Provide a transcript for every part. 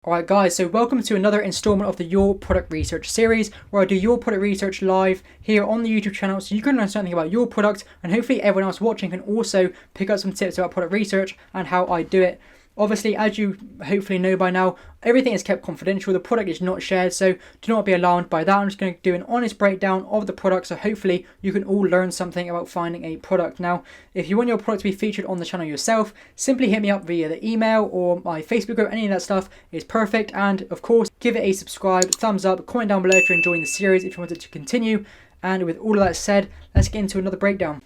Alright guys, so welcome to another installment of the Your Product Research series where I do your product research live here on the YouTube channel so you can learn something about your product and hopefully everyone else watching can also pick up some tips about product research and how I do it. Obviously, as you hopefully know by now, everything is kept confidential. The product is not shared, so do not be alarmed by that. I'm just going to do an honest breakdown of the product, so hopefully you can all learn something about finding a product. Now, if you want your product to be featured on the channel yourself, simply hit me up via the email or my Facebook group. Any of that stuff is perfect. And of course, give it a subscribe, thumbs up, comment down below if you're enjoying the series, if you want it to continue. And with all of that said, let's get into another breakdown.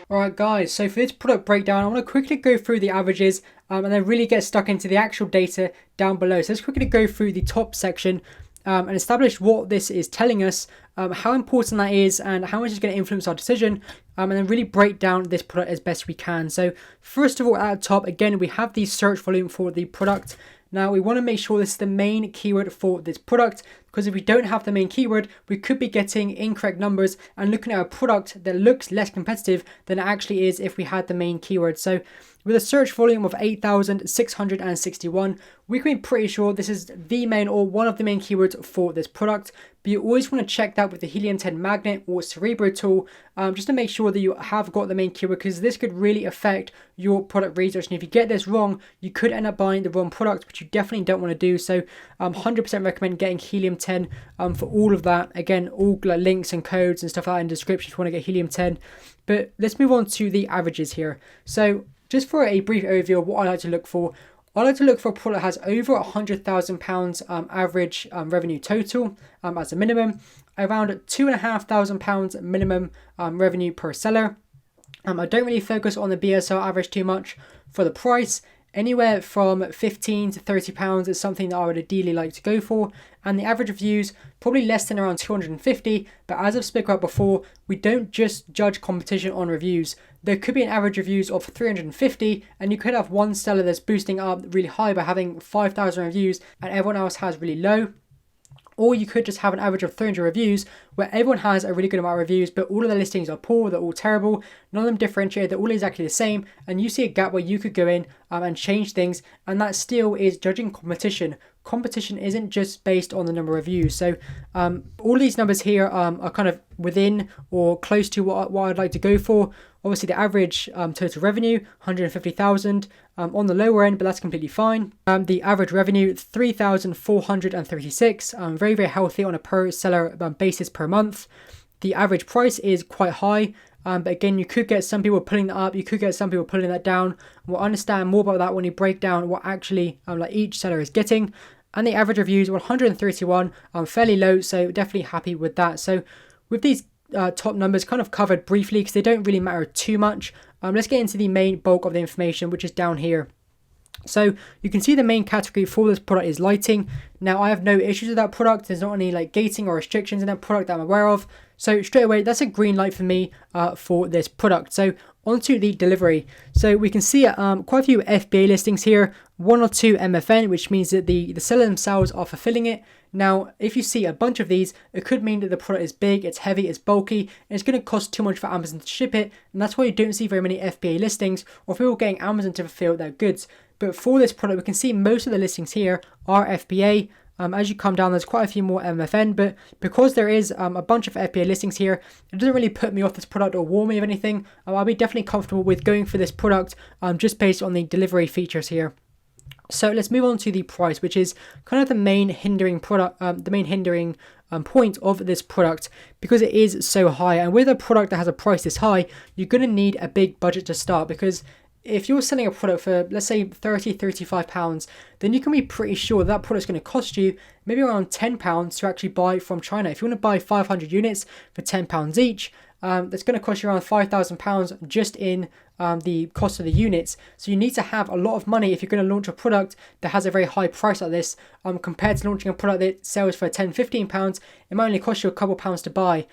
Alright guys, so for this product breakdown, I want to quickly go through the averages and then really get stuck into the actual data down below. So let's quickly go through the top section and establish what this is telling us, how important that is and how much it's going to influence our decision, and then really break down this product as best we can. So first of all, at the top, again, we have the search volume for the product. Now we want to make sure this is the main keyword for this product, because if we don't have the main keyword, we could be getting incorrect numbers and looking at a product that looks less competitive than it actually is if we had the main keyword. So with a search volume of 8,661, we can be pretty sure this is the main or one of the main keywords for this product. But you always want to check that with the helium-10 magnet or Cerebro tool, just to make sure that you have got the main keyword, because this could really affect your product research. And if you get this wrong, you could end up buying the wrong product, which you definitely don't want to do. So 100% recommend getting helium-10 for all of that. Again, all links and codes and stuff like that in the description if you want to get helium-10. But let's move on to the averages here. So just for a brief overview of what I like to look for, I like to look for a product that has over £100,000 average revenue total as a minimum, around £2,500 minimum revenue per seller. I don't really focus on the BSR average too much for the price. Anywhere from £15 to £30 is something that I would ideally like to go for. And the average reviews, probably less than around 250. But as I've spoken about before, we don't just judge competition on reviews. There could be an average reviews of 350, and you could have one seller that's boosting up really high by having 5,000 reviews and everyone else has really low. Or you could just have an average of 300 reviews where everyone has a really good amount of reviews, but all of the listings are poor, they're all terrible, none of them differentiate, they're all exactly the same, and you see a gap where you could go in and change things, and that still is judging competition. Competition isn't just based on the number of views. So all these numbers here are kind of within or close to what I'd like to go for. Obviously, the average total revenue, 150,000 on the lower end, but that's completely fine. The average revenue, 3,436, very, very healthy on a per seller basis per month. The average price is quite high, but again, you could get some people pulling that up, you could get some people pulling that down. We'll understand more about that when you break down what actually like each seller is getting. And the average reviews, 131, fairly low, so definitely happy with that. So with these top numbers kind of covered briefly because they don't really matter too much, let's get into the main bulk of the information, which is down here. So you can see the main category for this product is lighting. Now I have no issues with that product. There's not any like gating or restrictions in that product that I'm aware of. So straight away, that's a green light for me for this product. So onto the delivery. So we can see quite a few FBA listings here, 1 or 2 MFN, which means that the seller themselves are fulfilling it. Now, if you see a bunch of these, it could mean that the product is big, it's heavy, it's bulky, and it's going to cost too much for Amazon to ship it. And that's why you don't see very many FBA listings or people getting Amazon to fulfill their goods. But for this product, we can see most of the listings here are FBA. As you come down, there's quite a few more MFN, but because there is a bunch of FBA listings here, it doesn't really put me off this product or warn me of anything. I'll be definitely comfortable with going for this product just based on the delivery features here. So let's move on to the price, which is kind of the main hindering product, point of this product, because it is so high. And with a product that has a price this high, you're going to need a big budget to start, because if you're selling a product for, let's say, £35, then you can be pretty sure that product's going to cost you maybe around £10 to actually buy from China. If you want to buy 500 units for £10 each, that's going to cost you around £5,000 just in the cost of the units. So you need to have a lot of money if you're going to launch a product that has a very high price like this, compared to launching a product that sells for £10-15. It might only cost you a couple pounds to buy.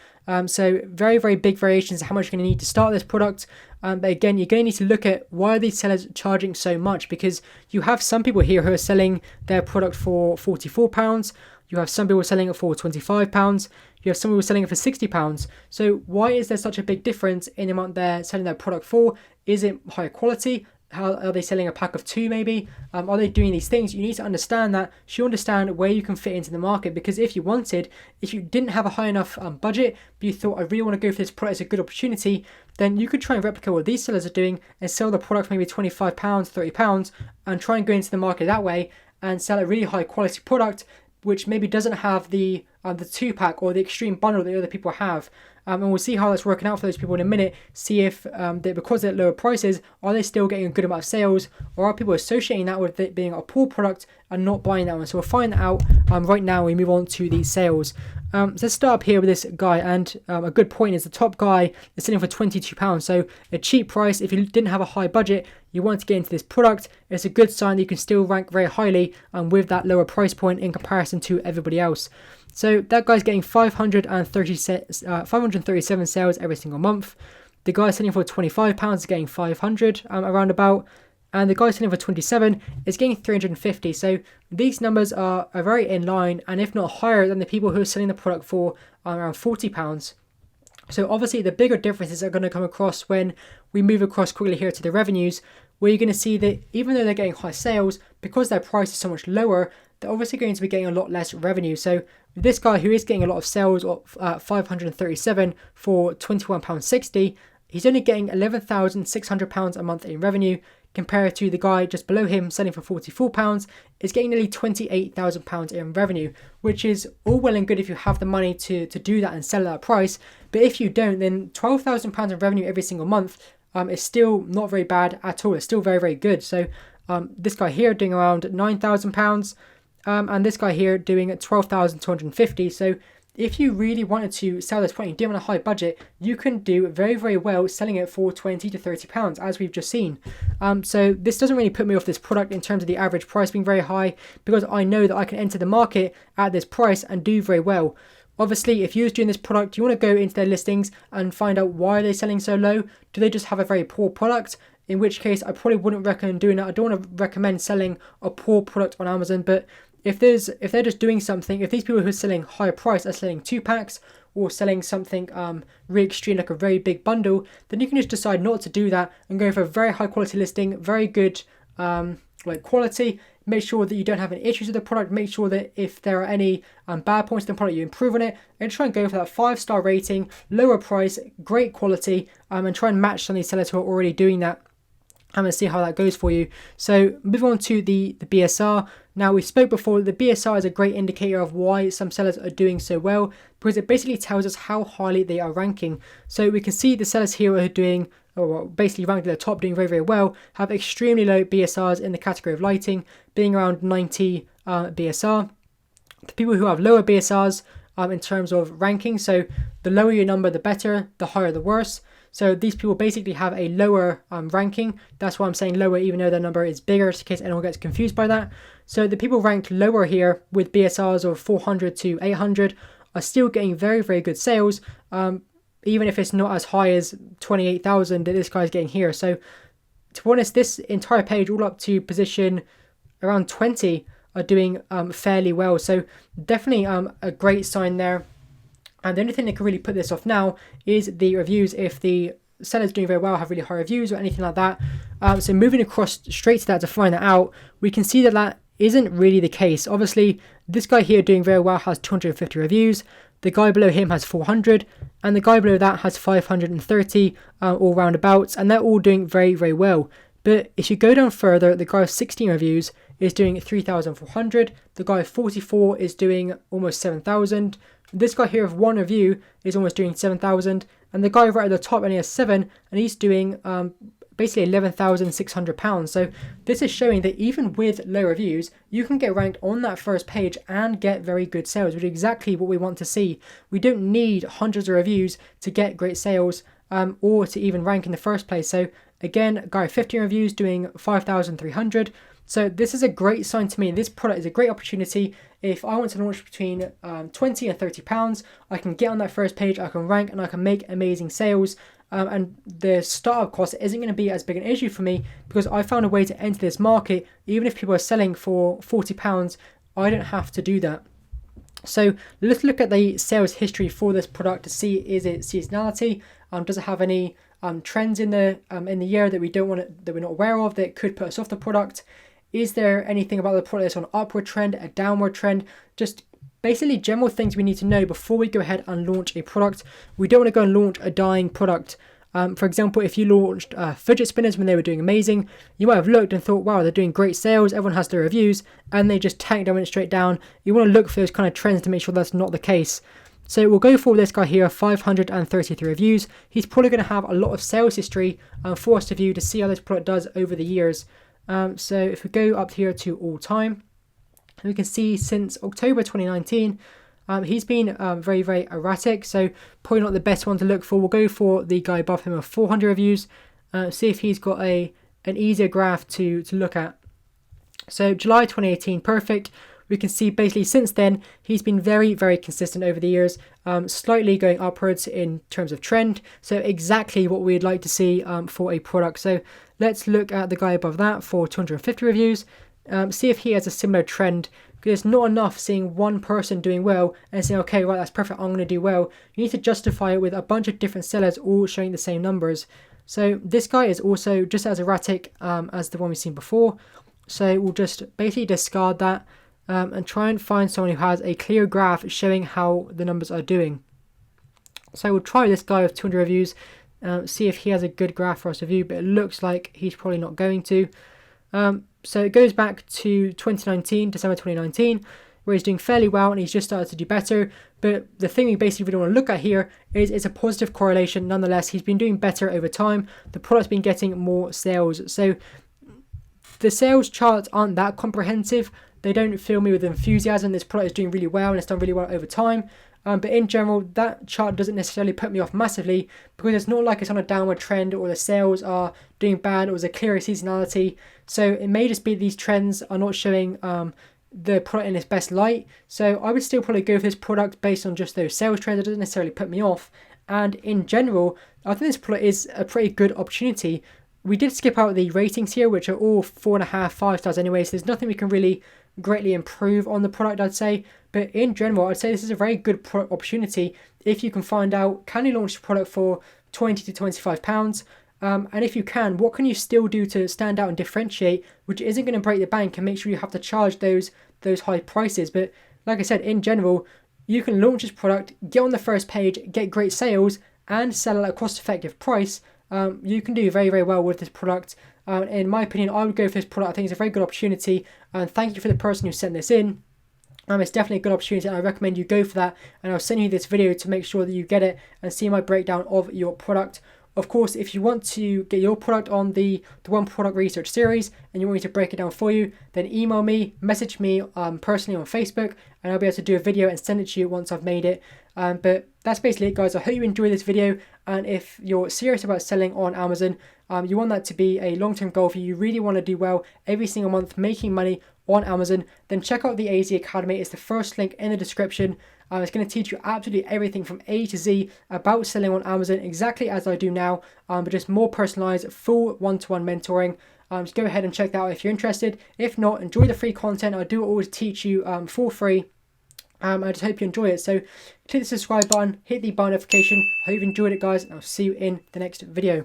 So very, very big variations in how much you're going to need to start this product. But again, you're going to need to look at why are these sellers charging so much, because you have some people here who are selling their product for £44. You have some people selling it for £25. You have some people selling it for £60. So why is there such a big difference in the amount they're selling their product for? Is it higher quality? How are they selling a pack of 2 maybe? Are they doing these things? You need to understand that, so you understand where you can fit into the market. Because if you didn't have a high enough budget, but you thought, I really want to go for this product, it's a good opportunity, then you could try and replicate what these sellers are doing and sell the product for maybe £25, £30, and try and go into the market that way and sell a really high quality product, which maybe doesn't have the 2-pack or the extreme bundle that other people have. And we'll see how that's working out for those people in a minute. See if because they're at lower prices, are they still getting a good amount of sales, or are people associating that with it being a poor product and not buying that one? So we'll find that out right now. We move on to the sales. So let's start up here with this guy, and a good point is the top guy is selling for £22. So a cheap price. If you didn't have a high budget, you want to get into this product, it's a good sign that you can still rank very highly with that lower price point in comparison to everybody else. So that guy's getting 537 sales every single month. The guy selling for £25 is getting 500 around about. And the guy selling for 27 is getting 350. So these numbers are very in line, and if not higher than the people who are selling the product for around £40. So obviously the bigger differences are going to come across when we move across quickly here to the revenues, where you're going to see that even though they're getting high sales, because their price is so much lower, they're obviously going to be getting a lot less revenue. So this guy who is getting a lot of sales of 537 for £21.60, he's only getting £11,600 a month in revenue, compared to the guy just below him selling for £44 is getting nearly £28,000 in revenue, which is all well and good if you have the money to do that and sell at that price. But if you don't, then £12,000 in revenue every single month is still not very bad at all. It's still very, very good. So this guy here doing around £9,000 and this guy here doing £12,250. So if you really wanted to sell this product, you didn't want a high budget, you can do very, very well selling it for £20 to £30, as we've just seen. So this doesn't really put me off this product in terms of the average price being very high, because I know that I can enter the market at this price and do very well. Obviously, if you're doing this product, you want to go into their listings and find out why they're selling so low. Do they just have a very poor product? In which case, I probably wouldn't recommend doing that. I don't want to recommend selling a poor product on Amazon, but if they're just doing something, if these people who are selling higher price are selling 2-packs or selling something really extreme like a very big bundle, then you can just decide not to do that and go for a very high quality listing, very good quality. Make sure that you don't have any issues with the product. Make sure that if there are any bad points in the product, you improve on it, and try and go for that 5-star rating, lower price, great quality, and try and match some of these sellers who are already doing that. I'm going to see how that goes for you. So move on to the BSR. Now, we spoke before, the BSR is a great indicator of why some sellers are doing so well, because it basically tells us how highly they are ranking. So we can see the sellers here who are doing, or basically ranked at the top, doing very, very well, have extremely low BSRs in the category of lighting, being around 90 BSR. The people who have lower BSRs in terms of ranking, so the lower your number, the better, the higher, the worse. So these people basically have a lower ranking. That's why I'm saying lower, even though their number is bigger, just in case anyone gets confused by that. So the people ranked lower here with BSRs of 400 to 800 are still getting very, very good sales, even if it's not as high as 28,000 that this guy's getting here. So to be honest, this entire page all up to position around 20 are doing fairly well. So definitely a great sign there. And the only thing that can really put this off now is the reviews. If the seller's doing very well, have really high reviews or anything like that. So moving across straight to that to find that out, we can see that that isn't really the case. Obviously, this guy here doing very well has 250 reviews. The guy below him has 400. And the guy below that has 530 all roundabouts. And they're all doing very, very well. But if you go down further, the guy with 16 reviews is doing 3,400. The guy with 44 is doing almost 7,000. This guy here with 1 review is almost doing 7,000, and the guy right at the top only has 7, and he's doing basically £11,600. So this is showing that even with low reviews, you can get ranked on that first page and get very good sales, which is exactly what we want to see. We don't need hundreds of reviews to get great sales or to even rank in the first place. So again, guy with 15 reviews doing 5,300. So this is a great sign to me. This product is a great opportunity. If I want to launch between 20 and £30, I can get on that first page, I can rank, and I can make amazing sales. And the startup cost isn't going to be as big an issue for me, because I found a way to enter this market. Even if people are selling for £40, I don't have to do that. So let's look at the sales history for this product to see, is it seasonality? Does it have any trends in the year that we don't want that we're not aware of that could put us off the product? Is there anything about the product that's on an upward trend, a downward trend? Just basically general things we need to know before we go ahead and launch a product. We don't want to go and launch a dying product. For example, if you launched fidget spinners when they were doing amazing, you might have looked and thought, wow, they're doing great sales, everyone has their reviews, and they just tanked and went straight down. You want to look for those kind of trends to make sure that's not the case. So we'll go for this guy here, 533 reviews. He's probably going to have a lot of sales history for us to view to see how this product does over the years. So if we go up here to all time, we can see since October 2019, he's been very, very erratic, so probably not the best one to look for. We'll go for the guy above him of 400 reviews, see if he's got an easier graph to look at. So July 2018, perfect. We can see basically since then, he's been very, very consistent over the years, slightly going upwards in terms of trend. So exactly what we'd like to see for a product. So let's look at the guy above that for 250 reviews, see if he has a similar trend. Because it's not enough seeing one person doing well and saying, okay, right, that's perfect, I'm going to do well. You need to justify it with a bunch of different sellers all showing the same numbers. So this guy is also just as erratic as the one we've seen before. So we'll just basically discard that and try and find someone who has a clear graph showing how the numbers are doing. So we'll try this guy with 200 reviews, see if he has a good graph for us to view, but it looks like he's probably not going to. So it goes back to 2019, December 2019, where he's doing fairly well and he's just started to do better. But the thing we basically really want to look at here is it's a positive correlation. Nonetheless, he's been doing better over time. The product's been getting more sales. So the sales charts aren't that comprehensive. They don't fill me with enthusiasm. This product is doing really well and it's done really well over time. But in general, that chart doesn't necessarily put me off massively because it's not like it's on a downward trend or the sales are doing bad or there's a clear seasonality. So it may just be these trends are not showing the product in its best light. So I would still probably go for this product based on just those sales trends. It doesn't necessarily put me off. And in general, I think this product is a pretty good opportunity. We did skip out the ratings here, which are all 4.5, 5 stars anyway. So there's nothing we can really greatly improve on the product, I'd say. But in general, I'd say this is a very good product opportunity if you can find out, can you launch a product for £20 to £25? And if you can, what can you still do to stand out and differentiate, which isn't going to break the bank and make sure you have to charge those high prices. But like I said, in general, you can launch this product, get on the first page, get great sales, and sell it at a cost-effective price. You can do very, very well with this product. In my opinion, I would go for this product. I think it's a very good opportunity. And thank you for the person who sent this in. It's definitely a good opportunity and I recommend you go for that. And I'll send you this video to make sure that you get it and see my breakdown of your product. Of course, if you want to get your product on the One Product Research series and you want me to break it down for you, then email me, message me personally on Facebook, and I'll be able to do a video and send it to you once I've made it. But that's basically it, guys. I hope you enjoyed this video, and if you're serious about selling on Amazon, you want that to be a long-term goal for you, you really want to do well every single month making money on Amazon, then check out the AZ Academy. It's the first link in the description. It's going to teach you absolutely everything from A to Z about selling on Amazon, exactly as I do now, but just more personalized, full one-to-one mentoring. Just go ahead and check that out if you're interested. If not, enjoy the free content. I do always teach you for free. I just hope you enjoy it. So click the subscribe button, hit the bell notification. I hope you enjoyed it, guys, and I'll see you in the next video.